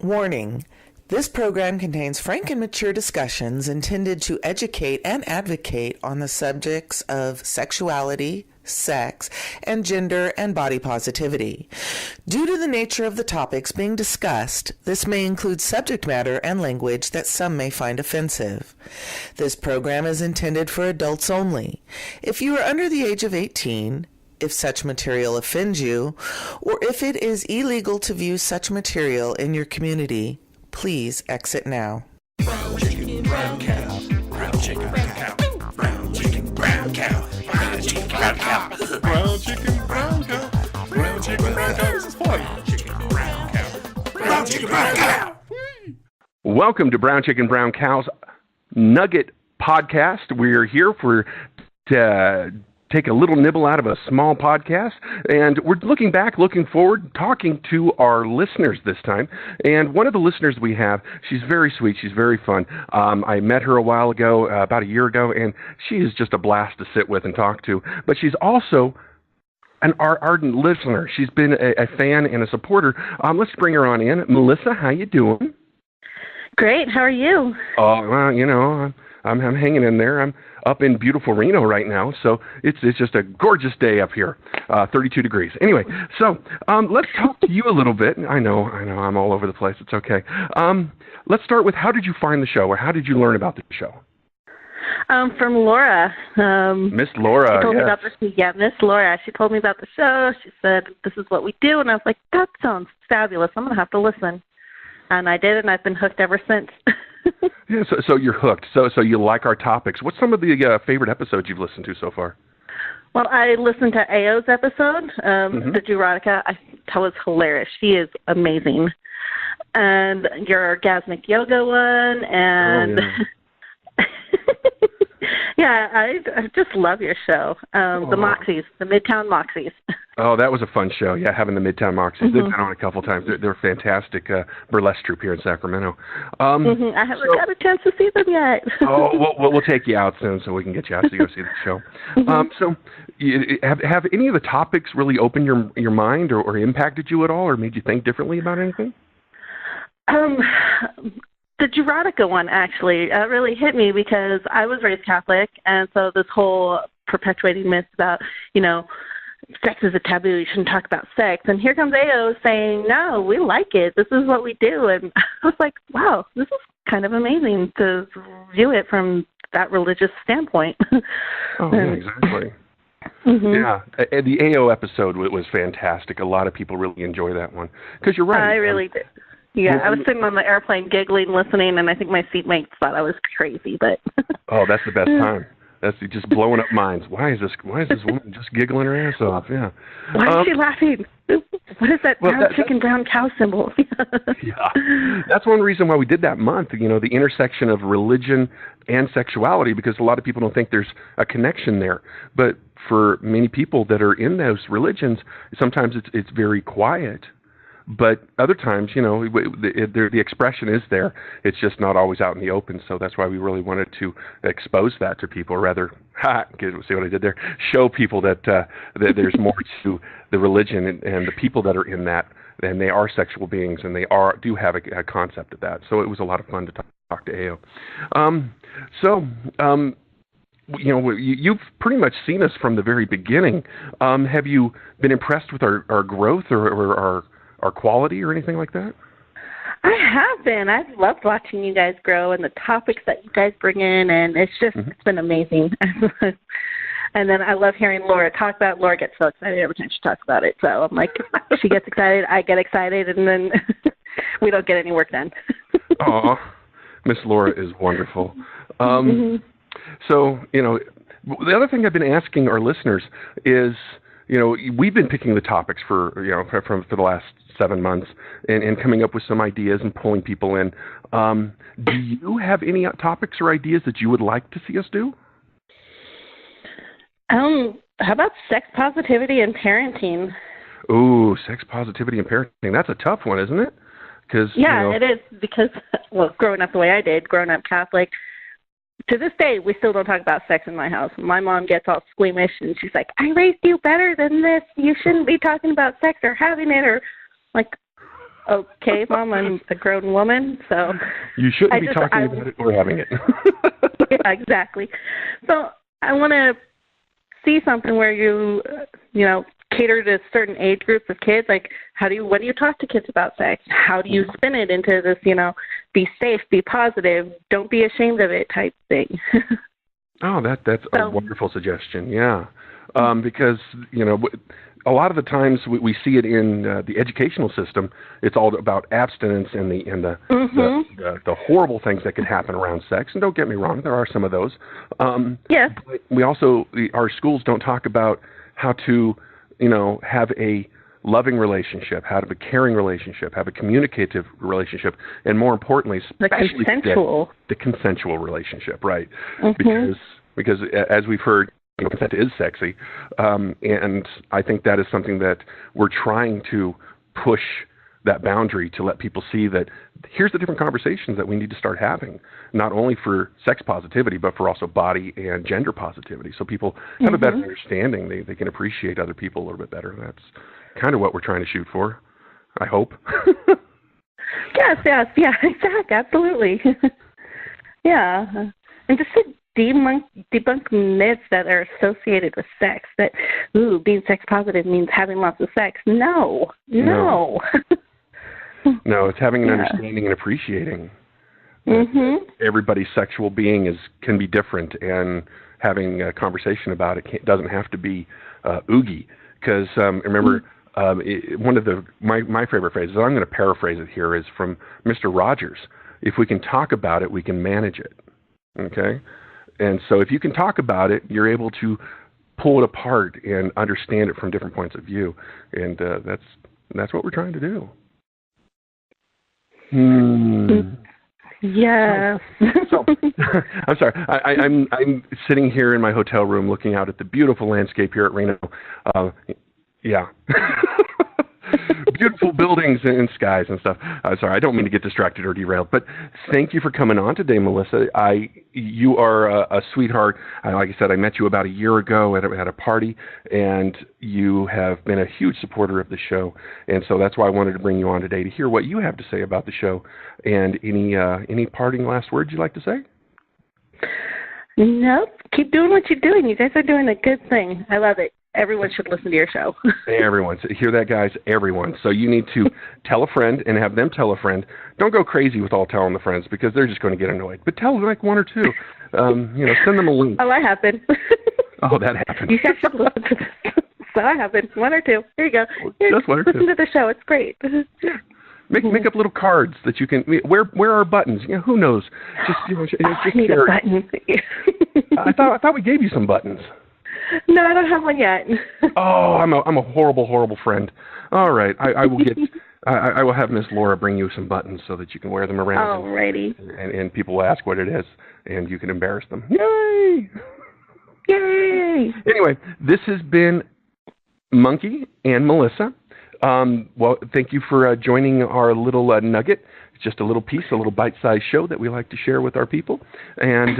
Warning. This program contains frank and mature discussions intended to educate and advocate on the subjects of sexuality, sex, and gender and body positivity. Due to the nature of the topics being discussed, this may include subject matter and language that some may find offensive. This program is intended for adults only. If you are under the age of 18, if such material offends you, or if it is illegal to view such material in your community, please exit now. Brown chicken, brown cow. Brown chicken, brown cow. Brown chicken, brown cow. Brown chicken, brown cow. Brown chicken, brown cow. Brown chicken, brown cow. This is fun. Brown chicken, brown cow. Brown chicken, brown cow. Welcome to Brown Chicken, Brown Cow's Nugget Podcast. We're here to take a little nibble out of a small podcast, and we're looking forward, talking to our listeners this time. And one of the listeners we have, she's very sweet, she's very fun. I met her a while ago, about a year ago, and she is just a blast to sit with and talk to. But she's also an ardent listener. She's been a fan and a supporter. Let's bring her on in. Melissa, how you doing? Great. How are you? Oh, well, I'm hanging in there. I'm up in beautiful Reno right now, so it's just a gorgeous day up here, 32 degrees. Anyway, so let's talk to you a little bit. I know, I'm all over the place. It's okay. Let's start with, how did you find the show, or how did you learn about the show? From Laura. Miss Laura, she told me yes. about this. Yeah, Miss Laura. She told me about the show. She said, this is what we do, and I was like, that sounds fabulous. I'm going to have to listen. And I did, and I've been hooked ever since. Yeah, so you're hooked. So you like our topics. What's some of the favorite episodes you've listened to so far? Well, I listened to AO's episode, the Erotica. That was hilarious. She is amazing. And your orgasmic yoga one, and yeah, I just love your show. The Moxies, the Midtown Moxies. Oh, that was a fun show. Yeah, having the Midtown Moxies. They've been on a couple times. They're a fantastic burlesque troupe here in Sacramento. I haven't got a chance to see them yet. We'll take you out soon so we can get you out to go see the show. So have any of the topics really opened your mind or impacted you at all, or made you think differently about anything? The Erotica one actually really hit me because I was raised Catholic, and so this whole perpetuating myth about, sex is a taboo, you shouldn't talk about sex. And here comes AO saying, no, we like it. This is what we do. And I was like, wow, this is kind of amazing to view it from that religious standpoint. Oh, yeah, exactly. Yeah, the AO episode was fantastic. A lot of people really enjoy that one. Because you're right. I really did. Yeah, I was sitting on the airplane giggling, listening, and I think my seatmates thought I was crazy. But oh, that's the best time. That's just blowing up minds. Why is this woman just giggling her ass off? Yeah. Why is she laughing? What is that brown chicken, brown cow symbol? Yeah. That's one reason why we did that month, the intersection of religion and sexuality, because a lot of people don't think there's a connection there. But for many people that are in those religions, sometimes it's very quiet. But other times, the expression is there. It's just not always out in the open. So that's why we really wanted to expose that to people, or rather, see what I did there? Show people that there's more to the religion and the people that are in that, and they are sexual beings, and they do have a concept of that. So it was a lot of fun to talk to AO. You've pretty much seen us from the very beginning. Have you been impressed with our growth or our quality or anything like that? I have been. I've loved watching you guys grow and the topics that you guys bring in, and it's been amazing. And then I love hearing Laura talk about it. Laura gets so excited every time she talks about it. So I'm like, she gets excited, I get excited, and then we don't get any work done. Aw, Miss Laura is wonderful. So, the other thing I've been asking our listeners is, we've been picking the topics for the last 7 months and coming up with some ideas and pulling people in. Do you have any topics or ideas that you would like to see us do? How about sex positivity and parenting? Ooh, sex positivity and parenting. That's a tough one, isn't it? It is, because, growing up the way I did, growing up Catholic, to this day, we still don't talk about sex in my house. My mom gets all squeamish, and she's like, I raised you better than this. You shouldn't be talking about sex or having it, or like, okay, Mom, I'm a grown woman, so... You shouldn't be talking about it or having it. Yeah, exactly. So I want to see something where you cater to certain age groups of kids. Like, when do you talk to kids about sex? How do you spin it into this, be safe, be positive, don't be ashamed of it type thing? Oh, that's a wonderful suggestion. Yeah, because a lot of the times we see it in the educational system. It's all about abstinence and the horrible things that can happen around sex. And don't get me wrong, there are some of those. Yes. But we also, our schools don't talk about how to, have a loving relationship, how to have a caring relationship, have a communicative relationship, and more importantly, especially the consensual relationship, right? Mm-hmm. Because as we've heard, consent is sexy, and I think that is something that we're trying to push that boundary to let people see that here's the different conversations that we need to start having, not only for sex positivity, but for also body and gender positivity. So people have a better understanding. They can appreciate other people a little bit better. That's kind of what we're trying to shoot for, I hope. Yes, exactly, absolutely. Yeah, and just to debunk myths that are associated with sex, that, being sex positive means having lots of sex. No. No, it's having an understanding and appreciating that everybody's sexual being can be different, and having a conversation about it doesn't have to be oogie. Because remember, one of my favorite phrases, I'm going to paraphrase it here, is from Mr. Rogers. If we can talk about it, we can manage it. Okay? And so if you can talk about it, you're able to pull it apart and understand it from different points of view. And that's what we're trying to do. Yes. So, I'm sorry. I'm sitting here in my hotel room looking out at the beautiful landscape here at Reno. Yeah. Beautiful buildings and skies and stuff. Sorry, I don't mean to get distracted or derailed, but thank you for coming on today, Melissa. You are a sweetheart. Like I said, I met you about a year ago at a party, and you have been a huge supporter of the show, and so that's why I wanted to bring you on today to hear what you have to say about the show. And any parting last words you'd like to say? Nope. Keep doing what you're doing. You guys are doing a good thing. I love it. Everyone should listen to your show. Everyone. So hear that, guys? Everyone. So you need to tell a friend and have them tell a friend. Don't go crazy with all telling the friends, because they're just going to get annoyed. But tell like one or two. Send them a link. Oh, that happened. Oh, that happened. You guys should listen to this. So that happened. One or two. Here you go. Just one or two. Listen to the show. It's great. Yeah. Make up little cards that you can. Where are buttons? Who knows? Just I need a button. I thought we gave you some buttons. No, I don't have one yet. Oh, I'm a horrible friend. All right, I will get. I will have Miss Laura bring you some buttons so that you can wear them around. Alrighty. And people will ask what it is, and you can embarrass them. Yay! Yay! Anyway, this has been Monkey and Melissa. Well, thank you for joining our little nugget. It's just a little piece, a little bite-sized show that we like to share with our people. And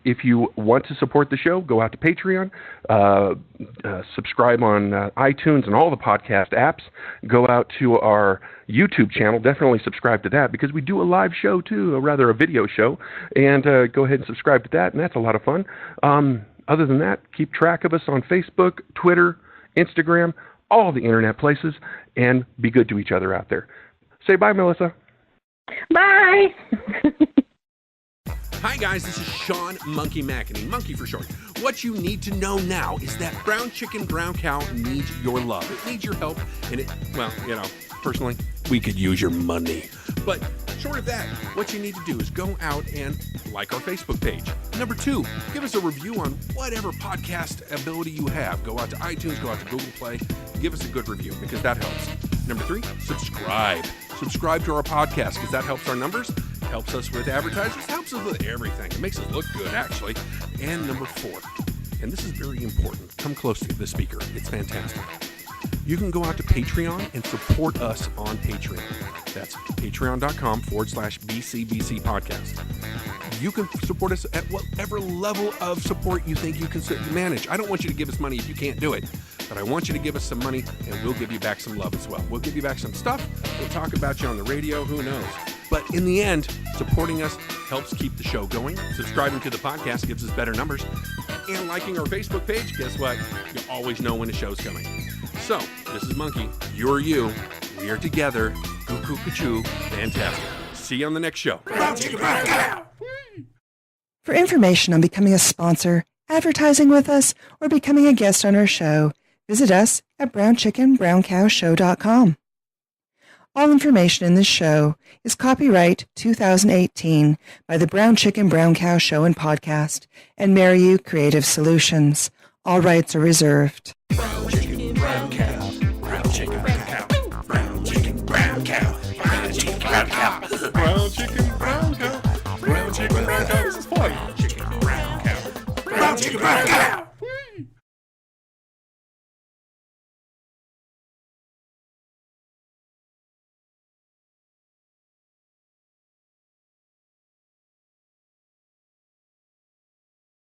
if you want to support the show, go out to Patreon, subscribe on iTunes and all the podcast apps. Go out to our YouTube channel. Definitely subscribe to that, because we do a live show too, a video show. And go ahead and subscribe to that, and that's a lot of fun. Other than that, keep track of us on Facebook, Twitter, Instagram, all the internet places, and be good to each other out there. Say bye, Melissa. Bye. Hi guys, this is Sean Monkey McEnany, Monkey for short. What you need to know now is that brown chicken, brown cow needs your love. It needs your help, and personally, we could use your money. But short of that, what you need to do is go out and like our Facebook page. Number 2, give us a review on whatever podcast ability you have. Go out to iTunes, go out to Google Play, give us a good review, because that helps. Number 3, subscribe. Subscribe to our podcast, because that helps our numbers, helps us with advertisers, helps us with everything. It makes us look good, actually. And number 4, and this is very important, come close to the speaker. It's fantastic. You can go out to Patreon and support us on Patreon. That's patreon.com/BCBC podcast. You can support us at whatever level of support you think you can manage. I don't want you to give us money if you can't do it. but I want you to give us some money, and we'll give you back some love as well. We'll give you back some stuff. We'll talk about you on the radio. Who knows? But in the end, supporting us helps keep the show going. Subscribing to the podcast gives us better numbers. And liking our Facebook page, guess what? You always know when a show's coming. So, this is Monkey. You're you. We are together. Cuckoo-cuckoo. Fantastic. See you on the next show. For information on becoming a sponsor, advertising with us, or becoming a guest on our show, visit us at brownchickenbrowncowshow.com. All information in this show is copyright 2018 by the Brown Chicken Brown Cow Show and Podcast and Mariu Creative Solutions. All rights are reserved. Brown chicken, brown cow. Brown chicken, brown cow. Brown chicken, brown cow. Brown chicken, brown cow. Brown chicken,